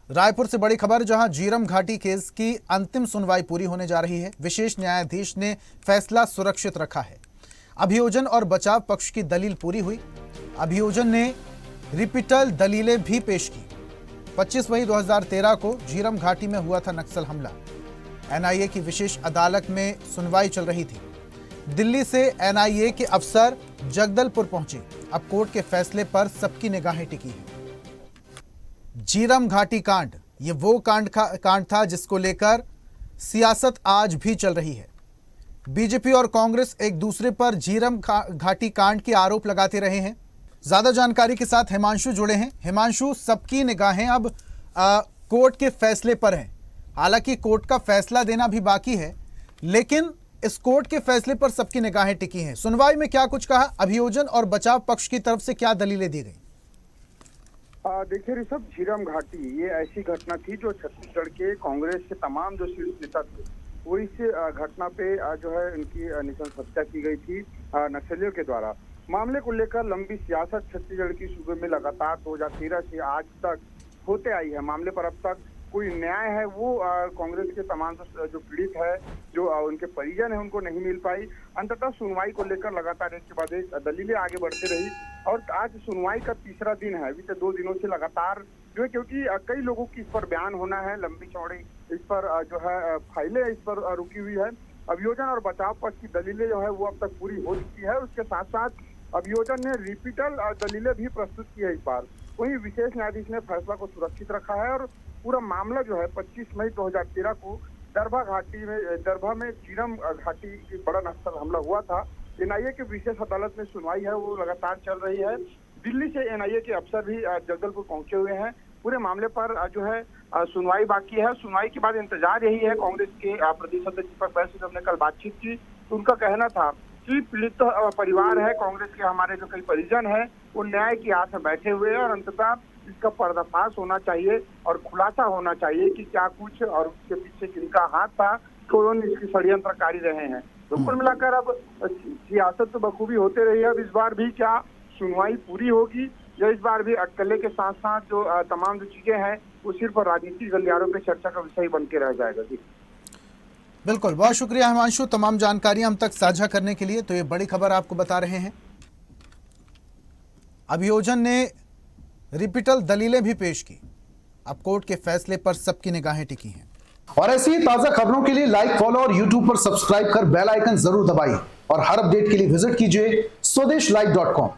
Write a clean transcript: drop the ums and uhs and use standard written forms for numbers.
रायपुर से बड़ी खबर, जहां झीरम घाटी केस की अंतिम सुनवाई पूरी होने जा रही है। विशेष न्यायाधीश ने फैसला सुरक्षित रखा है। अभियोजन और बचाव पक्ष की दलील पूरी हुई। अभियोजन ने रिपीटल दलीलें भी पेश की। 25 मई 2013 को झीरम घाटी में हुआ था नक्सल हमला। एनआईए की विशेष अदालत में सुनवाई चल रही थी। दिल्ली से एनआईए के अफसर जगदलपुर पहुंचे। अब कोर्ट के फैसले पर सबकी निगाहें टिकी हैं। झीरम घाटी कांड, ये वो कांड था जिसको लेकर सियासत आज भी चल रही है। बीजेपी और कांग्रेस एक दूसरे पर झीरम घाटी कांड के आरोप लगाते रहे हैं। ज्यादा जानकारी के साथ हिमांशु जुड़े हैं। हिमांशु, सबकी निगाहें अब कोर्ट के फैसले पर हैं। हालांकि कोर्ट का फैसला देना भी बाकी है, लेकिन इस कोर्ट के फैसले पर सबकी निगाहें टिकी हैं। सुनवाई में क्या कुछ कहा, अभियोजन और बचाव पक्ष की तरफ से क्या दलीलें दी गई? देखिए ऋषभ, झीरम घाटी ये ऐसी घटना थी जो छत्तीसगढ़ के कांग्रेस के तमाम जो शीर्ष नेता थे वो इस घटना पे जो है उनकी नृशंस हत्या की गई थी नक्सलियों के द्वारा। मामले को लेकर लंबी सियासत छत्तीसगढ़ की सूबे में लगातार 2013 से आज तक होते आई है। मामले पर अब तक कोई न्याय है वो कांग्रेस के तमाम जो पीड़ित है, जो उनके परिजन है, उनको नहीं मिल पाई। अंततः सुनवाई को लेकर लगातार एक के बाद एक दलीलें आगे बढ़ती रही और आज सुनवाई का तीसरा दिन है। बीते 2 दिनों से लगातार जो है, क्योंकि कई लोगों की इस पर बयान होना है, लंबी चौड़ी इस पर जो है फाइलें इस पर रुकी हुई है। अभियोजन और बचाव पक्ष की दलीलें जो है वो अब तक पूरी हो चुकी है। उसके साथ साथ अभियोजन ने रिपीटल दलीलें भी प्रस्तुत की है इस बार। वहीं विशेष न्यायाधीश ने फैसला को सुरक्षित रखा है और पूरा मामला जो है 25 मई 2013 को दरभा में झीरम घाटी की बड़ा नक्सल हमला हुआ था। एनआईए की विशेष अदालत में सुनवाई है वो लगातार चल रही है। दिल्ली से एनआईए के अफसर भी जगदलपुर पहुंचे हुए हैं। पूरे मामले पर जो है सुनवाई बाकी है। सुनवाई के बाद इंतजार यही है। कांग्रेस के प्रदेश अध्यक्ष दीपक बैज से हमने कल बातचीत की तो उनका कहना था कि पीड़ित परिवार है, कांग्रेस के हमारे जो कई परिजन है वो न्याय की आस में बैठे हुए हैं और अंततः इसका पर्दाफाश होना चाहिए और खुलासा होना चाहिए कि क्या कुछ और उसके पीछे किनका हाथ था, कौन इसकी षड्यंत्रकारी रहे हैं। तो कुल मिलाकर अब सियासत तो बखूबी होते रही है। अब इस बार भी क्या सुनवाई पूरी होगी या इस बार भी अटकलें के साथ साथ जो तमाम जो चीजें हैं वो सिर्फ राजनीतिक गलियारों पे चर्चा का विषय बन के रह जाएगा। जी बिल्कुल, बहुत शुक्रिया हिमांशु, तमाम जानकारी हम तक साझा करने के लिए। तो ये बड़ी खबर आपको बता रहे हैं। अभियोजन ने रिपीटल दलीलें भी पेश की। अब कोर्ट के फैसले पर सबकी निगाहें टिकी हैं। और ऐसी ही ताजा खबरों के लिए लाइक, फॉलो और यूट्यूब पर सब्सक्राइब कर बेल आइकन जरूर दबाइए और हर अपडेट के लिए विजिट कीजिए स्वदेशलाइव.com।